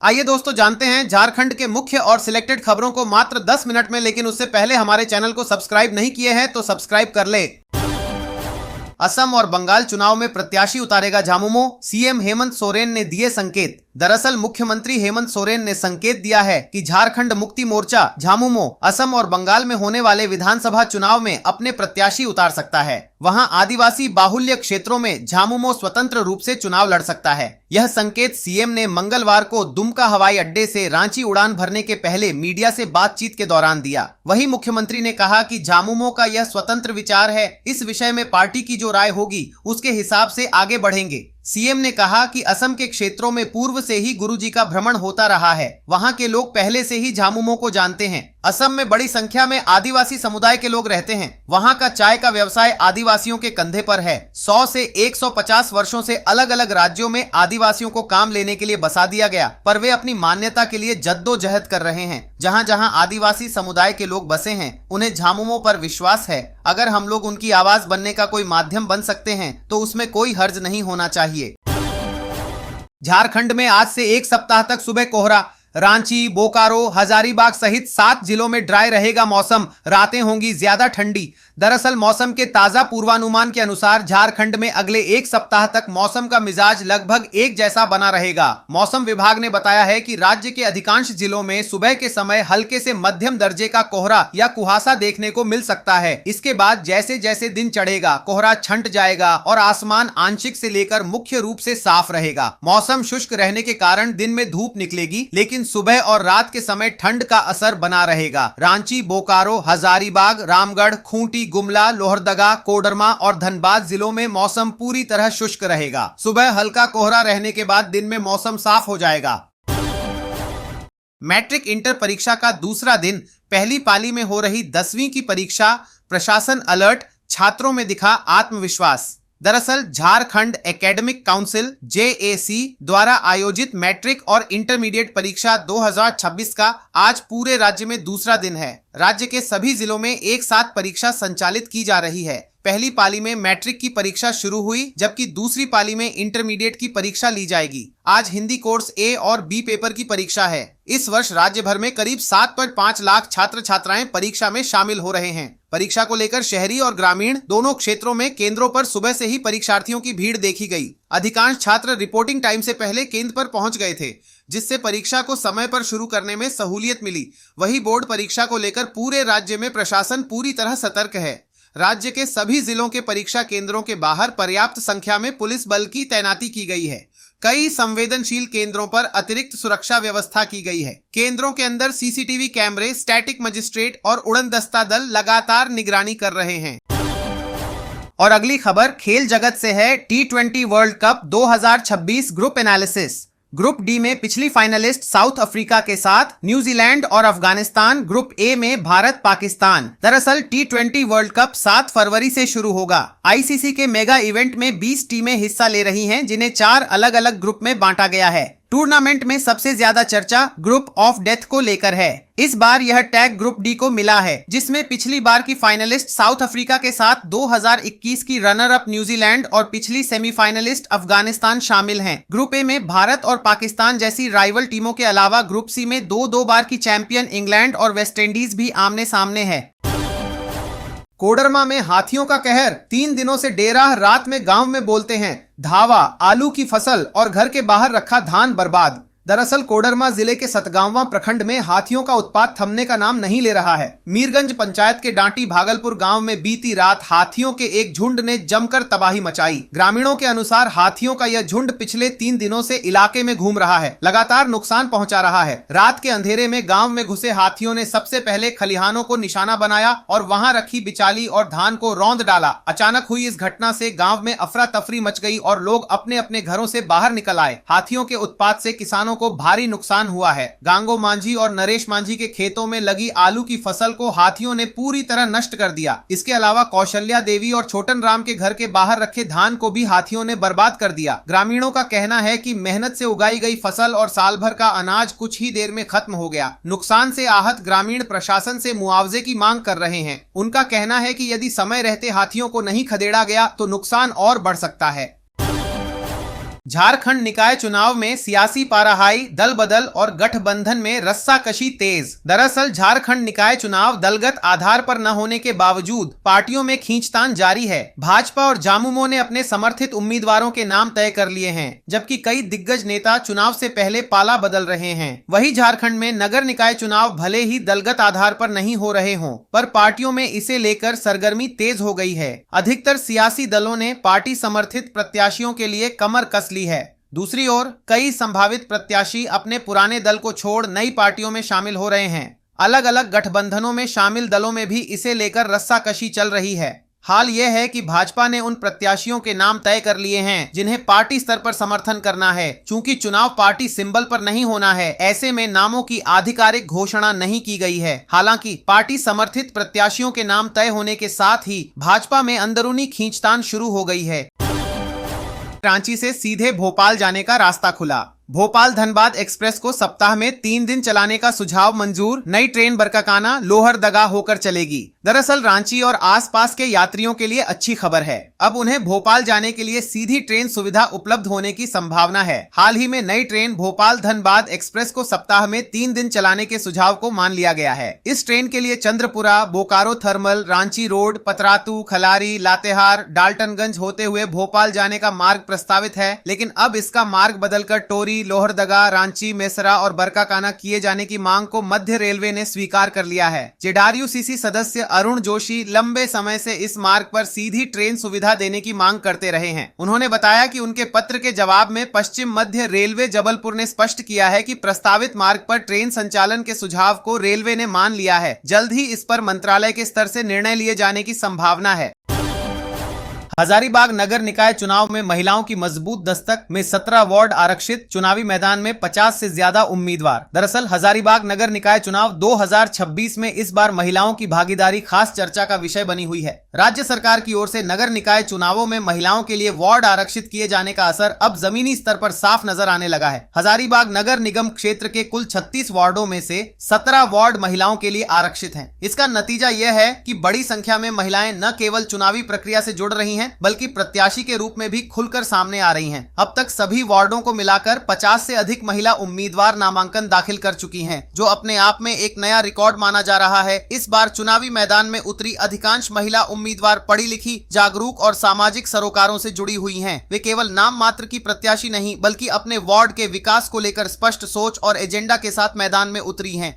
आइए दोस्तों जानते हैं झारखंड के मुख्य और सिलेक्टेड खबरों को मात्र 10 मिनट में, लेकिन उससे पहले हमारे चैनल को सब्सक्राइब नहीं किए हैं तो सब्सक्राइब कर ले। असम और बंगाल चुनाव में प्रत्याशी उतारेगा झामुमो, सीएम हेमंत सोरेन ने दिए संकेत। दरअसल मुख्यमंत्री हेमंत सोरेन ने संकेत दिया है कि झारखंड मुक्ति मोर्चा झामुमो असम और बंगाल में होने वाले विधानसभा चुनाव में अपने प्रत्याशी उतार सकता है। वहां आदिवासी बाहुल्य क्षेत्रों में झामुमो स्वतंत्र रूप से चुनाव लड़ सकता है। यह संकेत सीएम ने मंगलवार को दुमका हवाई अड्डे से रांची उड़ान भरने के पहले मीडिया से बातचीत के दौरान दिया। वहीं मुख्यमंत्री ने कहा कि झामुमो का यह स्वतंत्र विचार है, इस विषय में पार्टी की जो राय होगी उसके हिसाब से आगे बढ़ेंगे। सीएम ने कहा कि असम के क्षेत्रों में पूर्व से ही गुरुजी का भ्रमण होता रहा है, वहां के लोग पहले से ही झामुमो को जानते हैं। असम में बड़ी संख्या में आदिवासी समुदाय के लोग रहते हैं, वहां का चाय का व्यवसाय आदिवासियों के कंधे पर है। 100 से 150 वर्षों से अलग अलग राज्यों में आदिवासियों को काम लेने के लिए बसा दिया गया, पर वे अपनी मान्यता के लिए जद्दोजहद कर रहे हैं। जहां जहां आदिवासी समुदाय के लोग बसे हैं, उन्हें झामुमो पर विश्वास है। अगर हम लोग उनकी आवाज बनने का कोई माध्यम बन सकते हैं तो उसमें कोई हर्ज नहीं होना चाहिए। झारखंड में आज से एक सप्ताह तक सुबह कोहरा। रांची, बोकारो, हजारीबाग सहित 7 जिलों में ड्राई रहेगा मौसम, रातें होंगी ज्यादा ठंडी। दरअसल मौसम के ताजा पूर्वानुमान के अनुसार झारखंड में अगले एक सप्ताह तक मौसम का मिजाज लगभग एक जैसा बना रहेगा। मौसम विभाग ने बताया है कि राज्य के अधिकांश जिलों में सुबह के समय हल्के से मध्यम दर्जे का कोहरा या कुहासा देखने को मिल सकता है। इसके बाद जैसे जैसे दिन चढ़ेगा कोहरा छंट जाएगा और आसमान आंशिक से लेकर मुख्य रूप से साफ रहेगा। मौसम शुष्क रहने के कारण दिन में धूप निकलेगी, लेकिन सुबह और रात के समय ठंड का असर बना रहेगा। रांची, बोकारो, हजारीबाग, रामगढ़, खूंटी, गुमला, लोहरदगा, कोडरमा और धनबाद जिलों में मौसम पूरी तरह शुष्क रहेगा। सुबह हल्का कोहरा रहने के बाद दिन में मौसम साफ हो जाएगा। मैट्रिक इंटर परीक्षा का दूसरा दिन, पहली पाली में हो रही 10वीं की परीक्षा, प्रशासन अलर्ट, छात्रों में दिखा आत्मविश्वास। दरअसल झारखंड एकेडमिक काउंसिल JAC द्वारा आयोजित मैट्रिक और इंटरमीडिएट परीक्षा 2026 का आज पूरे राज्य में दूसरा दिन है। राज्य के सभी जिलों में एक साथ परीक्षा संचालित की जा रही है। पहली पाली में मैट्रिक की परीक्षा शुरू हुई, जबकि दूसरी पाली में इंटरमीडिएट की परीक्षा ली जाएगी। आज हिंदी कोर्स A और B पेपर की परीक्षा है। इस वर्ष राज्य भर में करीब 7.5 लाख छात्र छात्राएं परीक्षा में शामिल हो रहे हैं। परीक्षा को लेकर शहरी और ग्रामीण दोनों क्षेत्रों में केंद्रों पर सुबह से ही परीक्षार्थियों की भीड़ देखी गई। अधिकांश छात्र रिपोर्टिंग टाइम से पहले केंद्र पर पहुंच गए थे, जिससे परीक्षा को समय पर शुरू करने में सहूलियत मिली। वहीं बोर्ड परीक्षा को लेकर पूरे राज्य में प्रशासन पूरी तरह सतर्क है। राज्य के सभी जिलों के परीक्षा केंद्रों के बाहर पर्याप्त संख्या में पुलिस बल की तैनाती की गई है। कई संवेदनशील केंद्रों पर अतिरिक्त सुरक्षा व्यवस्था की गई है। केंद्रों के अंदर CCTV कैमरे, स्टैटिक मजिस्ट्रेट और उड़न दस्ता दल लगातार निगरानी कर रहे हैं। और अगली खबर खेल जगत से है। T20 world cup 2026 group analysis. Group D में पिछली फाइनलिस्ट साउथ अफ्रीका के साथ न्यूजीलैंड और अफगानिस्तान। ग्रुप ए में भारत, पाकिस्तान। दरअसल T20 वर्ल्ड कप 7 फरवरी से शुरू होगा। ICC के मेगा इवेंट में 20 टीमें हिस्सा ले रही हैं, जिन्हें 4 अलग अलग ग्रुप में बांटा गया है। टूर्नामेंट में सबसे ज्यादा चर्चा ग्रुप ऑफ डेथ को लेकर है। इस बार यह टैग ग्रुप डी को मिला है, जिसमें पिछली बार की फाइनलिस्ट साउथ अफ्रीका के साथ 2021 की रनर अप न्यूजीलैंड और पिछली सेमीफाइनलिस्ट अफगानिस्तान शामिल हैं। ग्रुप ए में भारत और पाकिस्तान जैसी राइवल टीमों के अलावा ग्रुप सी में 2 बार की चैंपियन इंग्लैंड और वेस्टइंडीज भी आमने सामने है। कोडरमा में हाथियों का कहर, 3 दिनों से डेरा, रात में गांव में बोलते हैं धावा, आलू की फसल और घर के बाहर रखा धान बर्बाद। दरअसल कोडरमा जिले के सतगांवा प्रखंड में हाथियों का उत्पात थमने का नाम नहीं ले रहा है। मीरगंज पंचायत के डांटी भागलपुर गांव में बीती रात हाथियों के एक झुंड ने जमकर तबाही मचाई। ग्रामीणों के अनुसार हाथियों का यह झुंड पिछले 3 दिनों से इलाके में घूम रहा है, लगातार नुकसान पहुंचा रहा है। रात के अंधेरे में गाँव में घुसे हाथियों ने सबसे पहले खलिहानों को निशाना बनाया और वहाँ रखी बिचाली और धान को रौंद डाला। अचानक हुई इस घटना से गाँव में अफरा तफरी मच गई और लोग अपने अपने घरों से बाहर निकल आए। हाथियों के उत्पात से किसानों को भारी नुकसान हुआ है। गांगो मांझी और नरेश मांझी के खेतों में लगी आलू की फसल को हाथियों ने पूरी तरह नष्ट कर दिया। इसके अलावा कौशल्या देवी और छोटन राम के घर के बाहर रखे धान को भी हाथियों ने बर्बाद कर दिया। ग्रामीणों का कहना है कि मेहनत से उगाई गई फसल और साल भर का अनाज कुछ ही देर में खत्म हो गया। नुकसान से आहत ग्रामीण प्रशासन से मुआवजे की मांग कर रहे हैं। उनका कहना है कि यदि समय रहते हाथियों को नहीं खदेड़ा गया तो नुकसान और बढ़ सकता है। झारखंड निकाय चुनाव में सियासी पाराहाई, दल बदल और गठबंधन में रस्साकशी तेज। दरअसल झारखंड निकाय चुनाव दलगत आधार पर न होने के बावजूद पार्टियों में खींचतान जारी है। भाजपा और जामुमो ने अपने समर्थित उम्मीदवारों के नाम तय कर लिए हैं, जबकि कई दिग्गज नेता चुनाव से पहले पाला बदल रहे हैं। वहीं झारखंड में नगर निकाय चुनाव भले ही दलगत आधार पर नहीं हो रहे हों, पर पार्टियों में इसे लेकर सरगर्मी तेज हो गई है। अधिकतर सियासी दलों ने पार्टी समर्थित प्रत्याशियों के लिए कमर कस ली है। दूसरी ओर कई संभावित प्रत्याशी अपने पुराने दल को छोड़ नई पार्टियों में शामिल हो रहे हैं। अलग अलग गठबंधनों में शामिल दलों में भी इसे लेकर रस्साकशी चल रही है। हाल यह है कि भाजपा ने उन प्रत्याशियों के नाम तय कर लिए हैं जिन्हें पार्टी स्तर पर समर्थन करना है। चूंकि चुनाव पार्टी सिंबल पर नहीं होना है, ऐसे में नामों की आधिकारिक घोषणा नहीं की गई है। हालांकि पार्टी समर्थित प्रत्याशियों के नाम तय होने के साथ ही भाजपा में अंदरूनी खींचतान शुरू हो गई है। रांची से सीधे भोपाल जाने का रास्ता खुला। भोपाल धनबाद एक्सप्रेस को सप्ताह में 3 दिन चलाने का सुझाव मंजूर। नई ट्रेन बरकाकाना लोहरदगा होकर चलेगी। दरअसल रांची और आसपास के यात्रियों के लिए अच्छी खबर है। अब उन्हें भोपाल जाने के लिए सीधी ट्रेन सुविधा उपलब्ध होने की संभावना है। हाल ही में नई ट्रेन भोपाल धनबाद एक्सप्रेस को सप्ताह में 3 दिन चलाने के सुझाव को मान लिया गया है। इस ट्रेन के लिए चंद्रपुरा, बोकारो थर्मल, रांची रोड, पतरातू, खलारी, लातेहार, डाल्टनगंज होते हुए भोपाल जाने का मार्ग प्रस्तावित है, लेकिन अब इसका मार्ग बदलकर टोरी, लोहरदगा, रांची, मेसरा और बरकाकाना किए जाने की मांग को मध्य रेलवे ने स्वीकार कर लिया है। जेडआरयूसीसी सदस्य अरुण जोशी लंबे समय से इस मार्ग पर सीधी ट्रेन सुविधा देने की मांग करते रहे हैं। उन्होंने बताया कि उनके पत्र के जवाब में पश्चिम मध्य रेलवे जबलपुर ने स्पष्ट किया है कि प्रस्तावित मार्ग पर ट्रेन संचालन के सुझाव को रेलवे ने मान लिया है। जल्द ही इस पर मंत्रालय के स्तर से निर्णय लिए जाने की संभावना है। हजारीबाग नगर निकाय चुनाव में महिलाओं की मजबूत दस्तक में 17 वार्ड आरक्षित। चुनावी मैदान में 50 से ज्यादा उम्मीदवार। दरअसल हजारीबाग नगर निकाय चुनाव 2026 में इस बार महिलाओं की भागीदारी खास चर्चा का विषय बनी हुई है। राज्य सरकार की ओर से नगर निकाय चुनावों में महिलाओं के लिए वार्ड आरक्षित किए जाने का असर अब जमीनी स्तर पर साफ नजर आने लगा है। हजारीबाग नगर निगम क्षेत्र के कुल 36 वार्डों में से 17 वार्ड महिलाओं के लिए आरक्षित हैं। इसका नतीजा यह है कि बड़ी संख्या में महिलाएं न केवल चुनावी प्रक्रिया से जुड़ रही हैं, बल्कि प्रत्याशी के रूप में भी खुलकर सामने आ रही हैं। अब तक सभी वार्डों को मिलाकर 50 से अधिक महिला उम्मीदवार नामांकन दाखिल कर चुकी हैं, जो अपने आप में एक नया रिकॉर्ड माना जा रहा है। इस बार चुनावी मैदान में उतरी अधिकांश महिला उम्मीदवार पढ़ी लिखी, जागरूक और सामाजिक सरोकारों से जुड़ी हुई हैं। वे केवल नाम मात्र की प्रत्याशी नहीं, बल्कि अपने वार्ड के विकास को लेकर स्पष्ट सोच और एजेंडा के साथ मैदान में उतरी हैं।